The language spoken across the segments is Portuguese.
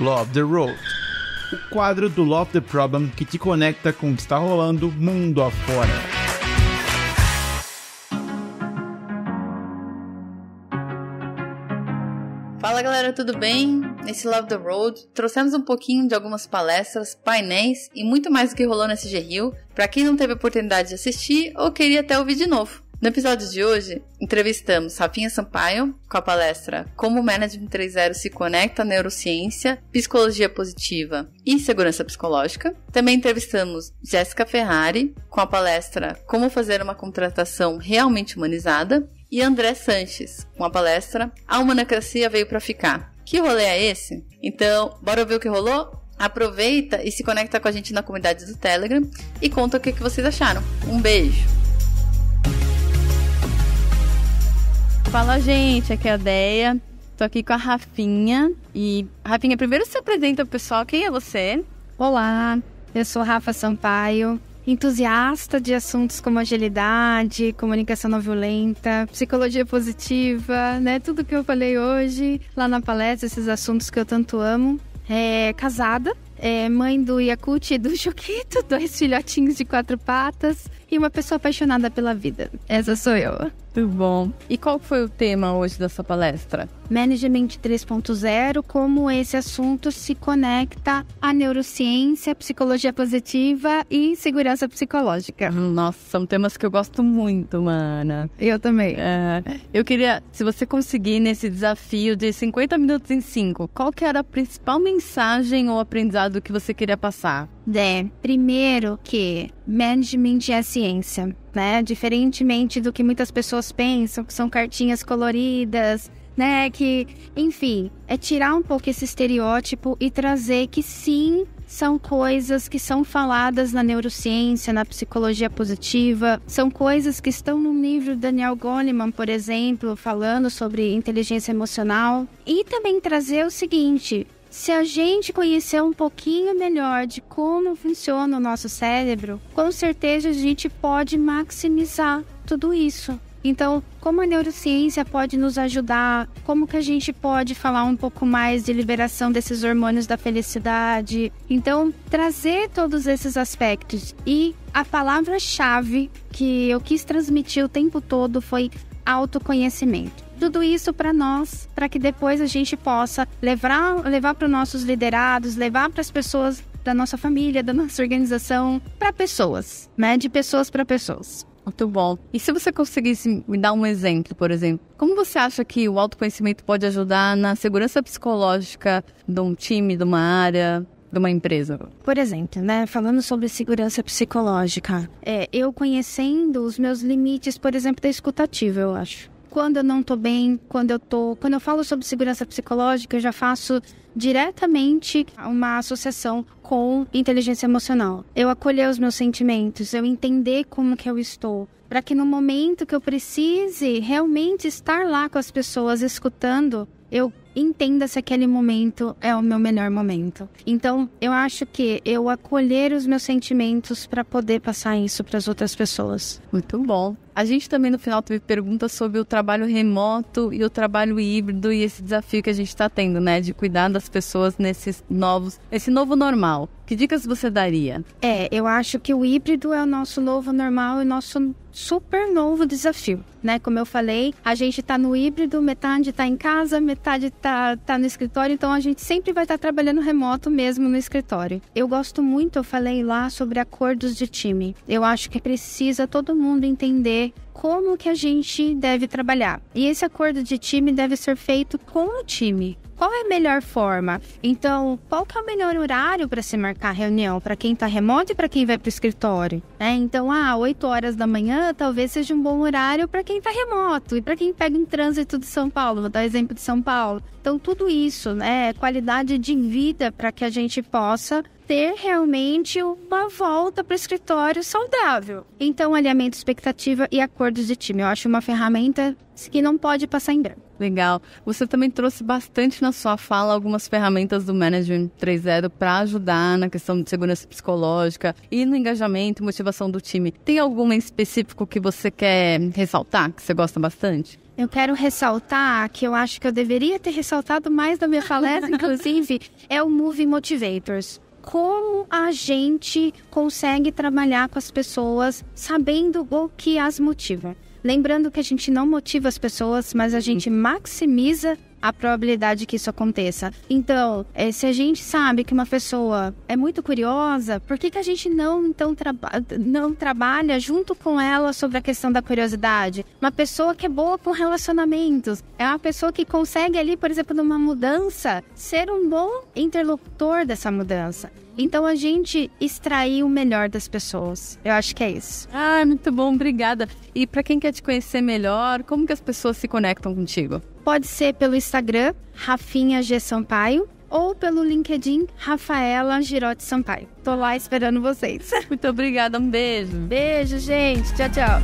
Love the Road, o quadro do Love the Problem que te conecta com o que está rolando mundo afora. Fala galera, tudo bem? Nesse Love the Road, trouxemos um pouquinho de algumas palestras, painéis e muito mais do que rolou na CG Rio, para quem não teve a oportunidade de assistir ou queria até ouvir de novo. No episódio de hoje, entrevistamos Rafinha Sampaio com a palestra Como o Management 3.0 se conecta à neurociência, psicologia positiva e segurança psicológica. Também entrevistamos Jéssica Ferrari com a palestra Como fazer uma contratação realmente humanizada e André Sanches com a palestra A Humanacracia veio para ficar. Que rolê é esse? Então, bora ver o que rolou? Aproveita e se conecta com a gente na comunidade do Telegram e conta o que vocês acharam. Um beijo! Fala, gente, aqui é a Deia, tô aqui com a Rafinha. E, Rafinha, primeiro se apresenta pro pessoal, quem é você? Olá, eu sou Rafa Sampaio, entusiasta de assuntos como agilidade, comunicação não violenta, psicologia positiva, né? Tudo que eu falei hoje lá na palestra, esses assuntos que eu tanto amo. Casada, mãe do Yakut e do Choquito, 2 filhotinhos de 4 patas e uma pessoa apaixonada pela vida. Essa sou eu. Muito bom. E qual foi o tema hoje da sua palestra? Management 3.0, como esse assunto se conecta à neurociência, psicologia positiva e segurança psicológica. Nossa, são temas que eu gosto muito, mana. Eu também. Eu queria, se você conseguir nesse desafio de 50 minutos em 5, qual que era a principal mensagem ou aprendizado que você queria passar? Primeiro que management é ciência, né? Diferentemente do que muitas pessoas pensam, que são cartinhas coloridas, né? Que, enfim, é tirar um pouco esse estereótipo e trazer que sim, são coisas que são faladas na neurociência, na psicologia positiva, são coisas que estão no livro Daniel Goleman, por exemplo, falando sobre inteligência emocional. E também trazer o seguinte: se a gente conhecer um pouquinho melhor de como funciona o nosso cérebro, com certeza a gente pode maximizar tudo isso. Então, como a neurociência pode nos ajudar? Como que a gente pode falar um pouco mais de liberação desses hormônios da felicidade? Então, trazer todos esses aspectos. E a palavra-chave que eu quis transmitir o tempo todo foi autoconhecimento. Tudo isso para nós, para que depois a gente possa levar para os nossos liderados, levar para as pessoas da nossa família, da nossa organização, para pessoas, né? De pessoas para pessoas. Muito bom. E se você conseguisse me dar um exemplo, por exemplo, como você acha que o autoconhecimento pode ajudar na segurança psicológica de um time, de uma área, de uma empresa? Por exemplo, né, falando sobre segurança psicológica, eu conhecendo os meus limites, por exemplo, da escutativa, eu acho. Quando eu não tô bem, quando eu falo sobre segurança psicológica, eu já faço diretamente uma associação com inteligência emocional. Eu acolher os meus sentimentos, eu entender como que eu estou, para que no momento que eu precise realmente estar lá com as pessoas escutando, eu entenda se aquele momento é o meu melhor momento. Então, eu acho que eu acolher os meus sentimentos para poder passar isso para as outras pessoas. Muito bom. A gente também no final teve perguntas sobre o trabalho remoto e o trabalho híbrido e esse desafio que a gente está tendo, né? De cuidar das pessoas esse novo normal. Que dicas você daria? Eu acho que o híbrido é o nosso novo normal e nosso super novo desafio, né? Como eu falei, a gente tá no híbrido, metade tá em casa, metade tá no escritório, então a gente sempre vai estar trabalhando remoto mesmo no escritório. Eu gosto muito, eu falei lá sobre acordos de time. Eu acho que precisa todo mundo entender como que a gente deve trabalhar. E esse acordo de time deve ser feito com o time. Qual é a melhor forma? Então, qual que é o melhor horário para se marcar reunião? Para quem está remoto e para quem vai para o escritório? Então, 8 horas da manhã talvez seja um bom horário para quem está remoto. E para quem pega um trânsito de São Paulo, vou dar exemplo de São Paulo. Então, tudo isso, né? Qualidade de vida para que a gente possa ter realmente uma volta para o escritório saudável. Então, alinhamento de expectativa e acordos de time. Eu acho uma ferramenta que não pode passar em branco. Legal. Você também trouxe bastante na sua fala algumas ferramentas do Management 3.0 para ajudar na questão de segurança psicológica e no engajamento e motivação do time. Tem alguma em específico que você quer ressaltar, que você gosta bastante? eu quero ressaltar, que eu acho que eu deveria ter ressaltado mais na minha palestra, inclusive, é o Movie Motivators. Como a gente consegue trabalhar com as pessoas sabendo o que as motiva. Lembrando que a gente não motiva as pessoas, mas a gente maximiza a probabilidade que isso aconteça. Então, se a gente sabe que uma pessoa é muito curiosa, por que a gente não trabalha junto com ela sobre a questão da curiosidade? Uma pessoa que é boa com relacionamentos, é uma pessoa que consegue ali, por exemplo, numa mudança, ser um bom interlocutor dessa mudança. Então, a gente extrair o melhor das pessoas. Eu acho que é isso. Muito bom, obrigada. E para quem quer te conhecer melhor, como que as pessoas se conectam contigo? Pode ser pelo Instagram, Rafinha G. Sampaio, ou pelo LinkedIn, Rafaela Girotti Sampaio. Tô lá esperando vocês. Muito obrigada, um beijo. Beijo, gente. Tchau, tchau.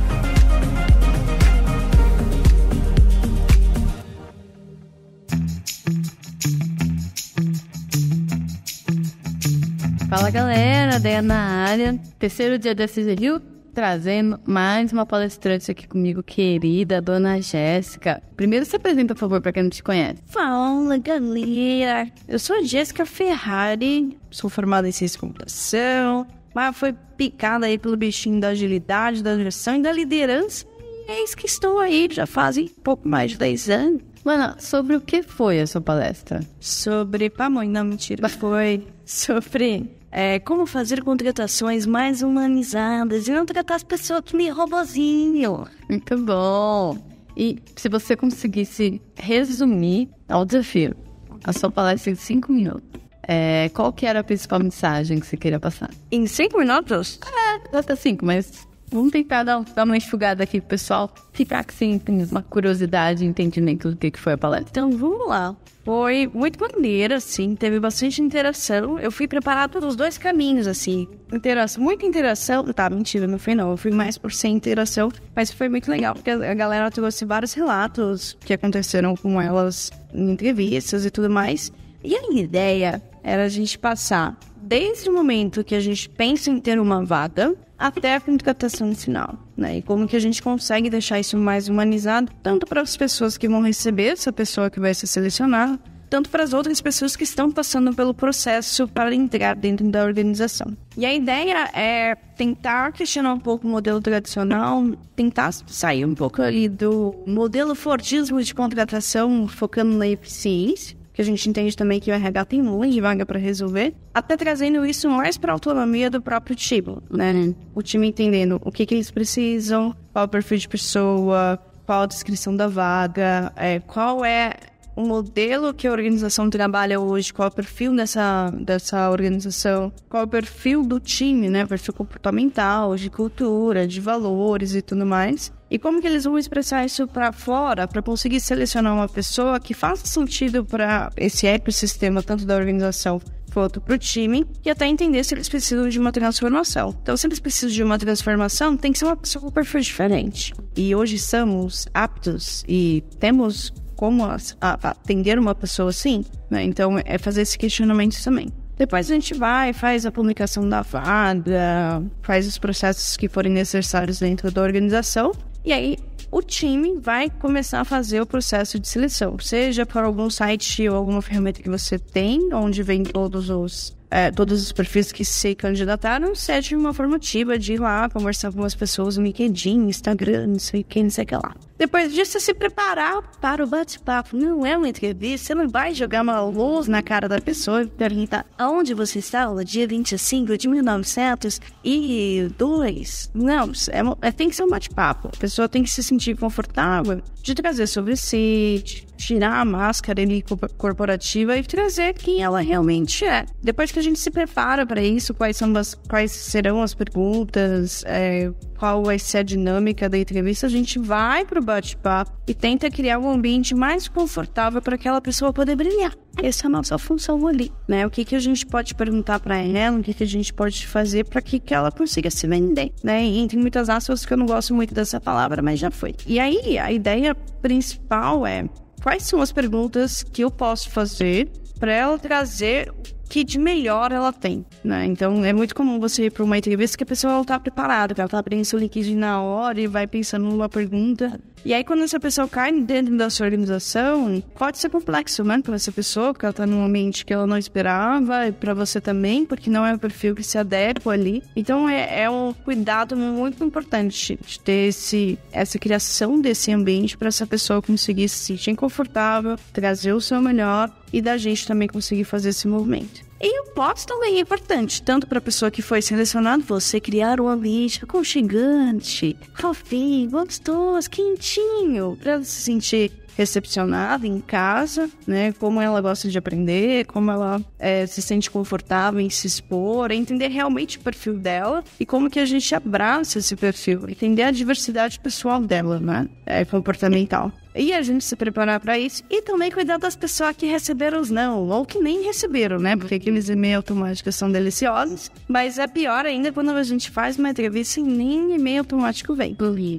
Fala, galera, Deia na área. Terceiro dia da CGRIL, trazendo mais uma palestrante aqui comigo, querida, dona Jéssica. Primeiro se apresenta, por favor, para quem não te conhece. Fala, galera. Eu sou a Jéssica Ferrari, sou formada em ciência de computação, mas foi picada aí pelo bichinho da agilidade, da gestão e da liderança. E é isso que estou aí, já fazem pouco mais de 10 anos. Mano, sobre o que foi a sua palestra? Sobre pamonha, não, mentira. Foi sobre como fazer contratações mais humanizadas e não tratar as pessoas que nem robozinho. Muito bom. E se você conseguisse resumir ao desafio a sua palestra em 5 minutos, qual que era a principal mensagem que você queria passar? Em 5 minutos? Até 5, mas vamos tentar dar uma enxugada aqui pro pessoal ficar que sim, tem uma curiosidade e entendimento do que foi a palestra. Então vamos lá. Foi muito maneiro, assim, teve bastante interação. Eu fui preparada pelos dois caminhos, assim. Muita interação. Tá, mentira, não foi não. Eu fui mais por ser interação. Mas foi muito legal, porque a galera trouxe vários relatos que aconteceram com elas em entrevistas e tudo mais. E a ideia era a gente passar desde o momento que a gente pensa em ter uma vaga até a contratação final, né? E como que a gente consegue deixar isso mais humanizado, tanto para as pessoas que vão receber essa pessoa que vai ser selecionada, tanto para as outras pessoas que estão passando pelo processo para entrar dentro da organização. E a ideia é tentar questionar um pouco o modelo tradicional, tentar sair um pouco ali do modelo Fordismo de contratação, focando na eficiência, que a gente entende também que o RH tem um monte de vaga para resolver, até trazendo isso mais para a autonomia do próprio time, né? O time entendendo o que eles precisam, qual é o perfil de pessoa, qual a descrição da vaga, qual é o modelo que a organização trabalha hoje, qual é o perfil dessa organização, qual é o perfil do time, né? Perfil comportamental, de cultura, de valores e tudo mais. E como que eles vão expressar isso para fora, para conseguir selecionar uma pessoa que faça sentido para esse ecossistema, tanto da organização quanto para o time, e até entender se eles precisam de uma transformação. Então, se eles precisam de uma transformação, tem que ser uma pessoa com um perfil diferente. E hoje somos aptos e temos como atender uma pessoa assim, né? Então, é fazer esse questionamento também. Depois a gente faz a publicação da vaga, faz os processos que forem necessários dentro da organização, e aí o time vai começar a fazer o processo de seleção, seja por algum site ou alguma ferramenta que você tem, onde vem todos os perfis que se candidataram, seja uma formativa de ir lá conversar com as pessoas no LinkedIn, Instagram, não sei o que lá. Depois disso, se preparar para o bate-papo. Não é uma entrevista, você não vai jogar uma luz na cara da pessoa e perguntar onde você está no dia 25 de 1902. Não, tem que ser um bate-papo. A pessoa tem que se sentir confortável de trazer sobre si, de tirar a máscara ali corporativa e trazer quem ela realmente é. Depois que a gente se prepara para isso, quais serão as perguntas, qual vai ser a dinâmica da entrevista, a gente vai para o bate-papo e tenta criar um ambiente mais confortável para aquela pessoa poder brilhar. Essa é a nossa função ali, né? O que a gente pode perguntar para ela, o que a gente pode fazer para que ela consiga se vender, né? E entre muitas aspas, que eu não gosto muito dessa palavra, mas já foi. E aí, a ideia principal é: quais são as perguntas que eu posso fazer para ela trazer o que de melhor ela tem, né? Então, é muito comum você ir para uma entrevista que a pessoa não está preparada, que ela está abrindo seu LinkedIn na hora e vai pensando numa pergunta E aí, quando essa pessoa cai dentro da sua organização, pode ser complexo, né? Para essa pessoa, porque ela tá num ambiente que ela não esperava, e para você também, porque não é o perfil que se adequa ali. Então, é um cuidado muito importante de ter essa criação desse ambiente para essa pessoa conseguir se sentir confortável, trazer o seu melhor e da gente também conseguir fazer esse movimento. E o pós também é importante, tanto para a pessoa que foi selecionada, você criar um ambiente aconchegante, fofinho, gostoso, quentinho, para ela se sentir recepcionada em casa, né? Como ela gosta de aprender, como ela se sente confortável em se expor, entender realmente o perfil dela e como que a gente abraça esse perfil, entender a diversidade pessoal dela, né? Comportamental. E a gente se preparar para isso e também cuidar das pessoas que receberam os não, ou que nem receberam, né? Porque aqueles e-mails automáticos são deliciosos, mas é pior ainda quando a gente faz uma entrevista e nem e-mail automático vem.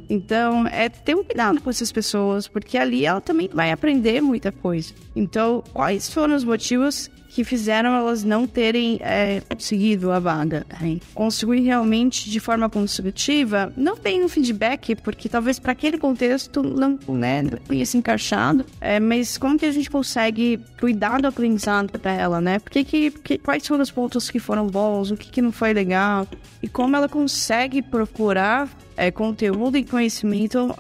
Então, ter um cuidado com essas pessoas, porque ali ela também vai aprender muita coisa. Então, quais foram os motivos que fizeram elas não terem conseguido a vaga? Construir realmente de forma construtiva, não tem um feedback, porque talvez para aquele contexto não tenha se encaixado, mas como que a gente consegue cuidar do aprendizado para ela, né? Quais foram os pontos que foram bons, o que não foi legal, e como ela consegue procurar conteúdo e conhecimento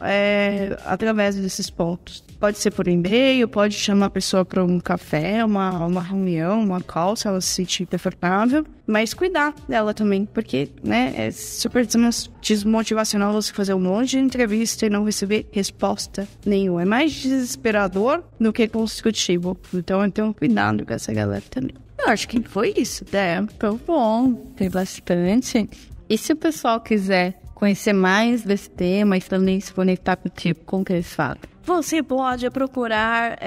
através desses pontos. Pode ser por e-mail, pode chamar a pessoa para um café, uma reunião, uma call, se ela se sentir confortável, mas cuidar dela também, porque, né, é super desmotivacional você fazer um monte de entrevista e não receber resposta nenhuma. É mais desesperador do que construtivo. Então, eu tenho cuidado com essa galera também. Eu acho que foi isso, né? Foi bom, tem bastante. E se o pessoal quiser conhecer mais desse tema e também se conectar contigo, como que eles fazem? Você pode procurar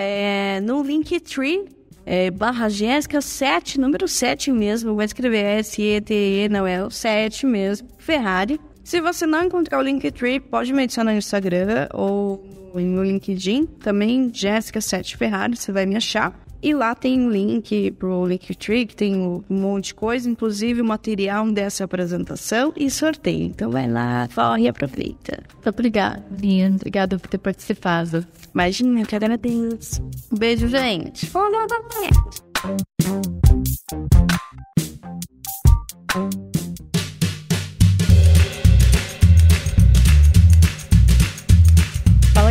no Linktree, / Jéssica 7, número 7 mesmo, vai escrever S-E-T-E, não é o 7 mesmo, Ferrari. Se você não encontrar o Linktree, pode me adicionar no Instagram ou no LinkedIn, também Jéssica 7 Ferrari, você vai me achar. E lá tem um link pro Linktree, que tem um monte de coisa, inclusive o material dessa apresentação e sorteio. Então vai lá, corre e aproveita. Muito obrigada, Liane. Obrigada por ter participado. Imagina, eu que agradeço. Um beijo, gente. Fala,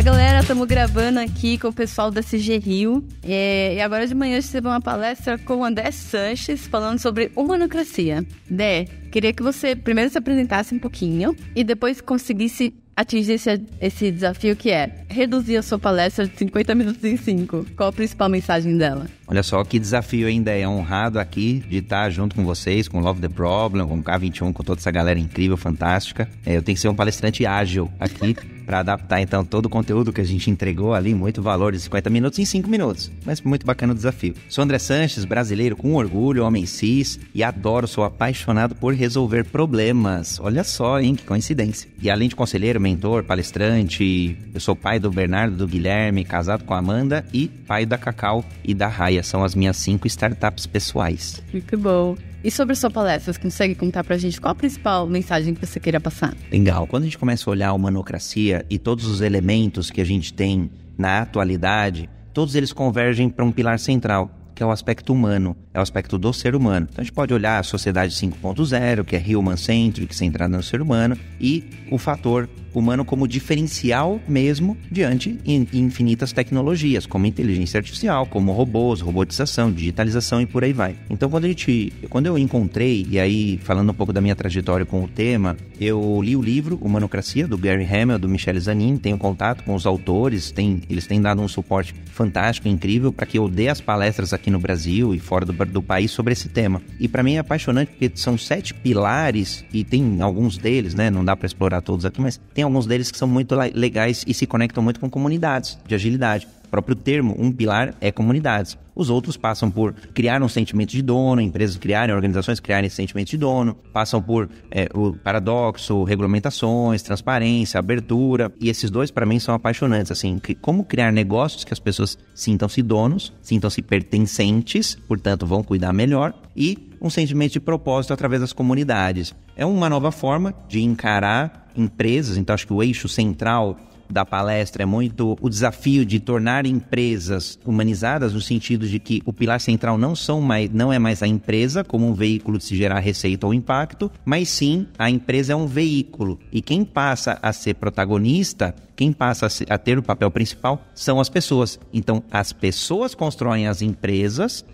galera, estamos gravando aqui com o pessoal da CG Rio e agora de manhã a gente teve uma palestra com o André Sanches falando sobre humanocracia. Dé, queria que você primeiro se apresentasse um pouquinho e depois conseguisse atingir esse desafio que é reduzir a sua palestra de 50 minutos em 5. Qual a principal mensagem dela? Olha só que desafio ainda, é honrado aqui de estar junto com vocês, com Love the Problem, com o K21, com toda essa galera incrível, fantástica. Eu tenho que ser um palestrante ágil aqui para adaptar então todo o conteúdo que a gente entregou ali, muito valor de 50 minutos em 5 minutos. Mas muito bacana o desafio. Sou André Sanches, brasileiro com orgulho, homem cis, e sou apaixonado por resolver problemas. Olha só, hein, que coincidência. E além de conselheiro, mentor, palestrante, eu sou pai do Bernardo, do Guilherme, casado com a Amanda e pai da Cacau e da Raia. São as minhas 5 startups pessoais. Muito bom. E sobre a sua palestra, você consegue contar pra gente qual a principal mensagem que você queira passar? Legal. Quando a gente começa a olhar a humanocracia e todos os elementos que a gente tem na atualidade, todos eles convergem para um pilar central, que é o aspecto humano, é o aspecto do ser humano. Então a gente pode olhar a sociedade 5.0, que é human-centric, centrada no ser humano, e o fator humano como diferencial mesmo diante de infinitas tecnologias, como inteligência artificial, como robôs, robotização, digitalização e por aí vai. Então quando eu encontrei, e aí falando um pouco da minha trajetória com o tema, eu li o livro Humanocracia, do Gary Hamel, do Michel Zanin, tenho contato com os autores, eles têm dado um suporte fantástico, incrível, para que eu dê as palestras aqui no Brasil e fora do país sobre esse tema. E para mim é apaixonante porque são 7 pilares, e tem alguns deles, né, não dá para explorar todos aqui, mas tem alguns deles que são muito legais e se conectam muito com comunidades de agilidade. O próprio termo, um pilar, é comunidades. Os outros passam por criar um sentimento de dono, empresas criarem, organizações criarem esse sentimento de dono, passam por o paradoxo, regulamentações, transparência, abertura, e esses dois para mim são apaixonantes, assim, como criar negócios que as pessoas sintam-se donos, sintam-se pertencentes, portanto vão cuidar melhor, e um sentimento de propósito através das comunidades. É uma nova forma de encarar empresas, então acho que o eixo central da palestra é muito o desafio de tornar empresas humanizadas, no sentido de que o pilar central não é mais a empresa como um veículo de se gerar receita ou impacto, mas sim a empresa é um veículo. E quem passa a ser protagonista, quem passa a ter o papel principal são as pessoas. Então, as pessoas constroem as empresas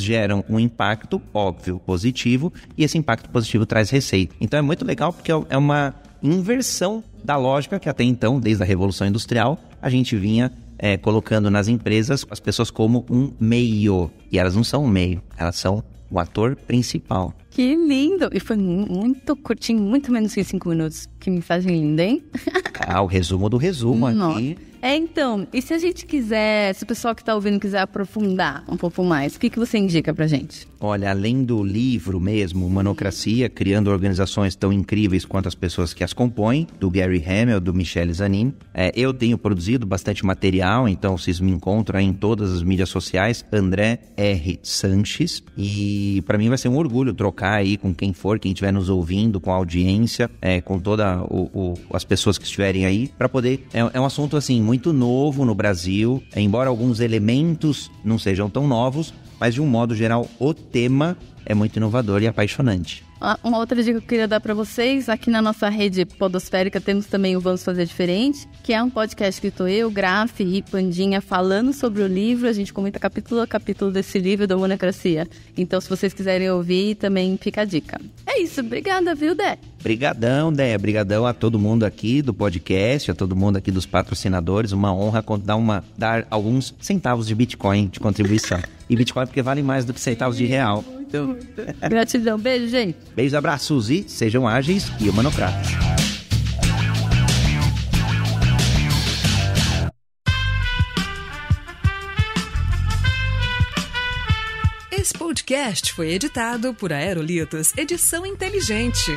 geram um impacto, óbvio, positivo, e esse impacto positivo traz receita. Então, é muito legal porque é uma inversão da lógica que até então, desde a Revolução Industrial, a gente vinha colocando nas empresas as pessoas como um meio. E elas não são um meio, elas são o ator principal. Que lindo! E foi muito curtinho, muito menos que 5 minutos. Que mensagem linda, hein? O resumo do resumo aqui. Então, e se a gente quiser, se o pessoal que está ouvindo quiser aprofundar um pouco mais, o que você indica pra gente? Olha, além do livro mesmo, Humanocracia, criando organizações tão incríveis quanto as pessoas que as compõem, do Gary Hamel, do Michel Zanin, eu tenho produzido bastante material, então vocês me encontram aí em todas as mídias sociais, André R. Sanches, e para mim vai ser um orgulho trocar aí com quem estiver nos ouvindo, com a audiência, com todas as pessoas que estiverem aí, para poder, é um assunto assim, muito novo no Brasil, embora alguns elementos não sejam tão novos, mas de um modo geral o tema é muito inovador e apaixonante. Uma outra dica que eu queria dar para vocês, aqui na nossa rede podosférica temos também o Vamos Fazer Diferente, que é um podcast que estou eu, Graf e Pandinha falando sobre o livro, a gente comenta capítulo a capítulo desse livro da Humanocracia. Então, se vocês quiserem ouvir, também fica a dica. É isso, obrigada, viu, Dé? Obrigadão, Dé, obrigadão a todo mundo aqui do podcast, a todo mundo aqui dos patrocinadores, uma honra dar alguns centavos de Bitcoin de contribuição. E Bitcoin porque vale mais do que centavos de real. Muito. Gratidão, beijo, gente. Beijos, abraços e sejam ágeis e humanocratas. Esse podcast foi editado por Aerolitos Edição Inteligente.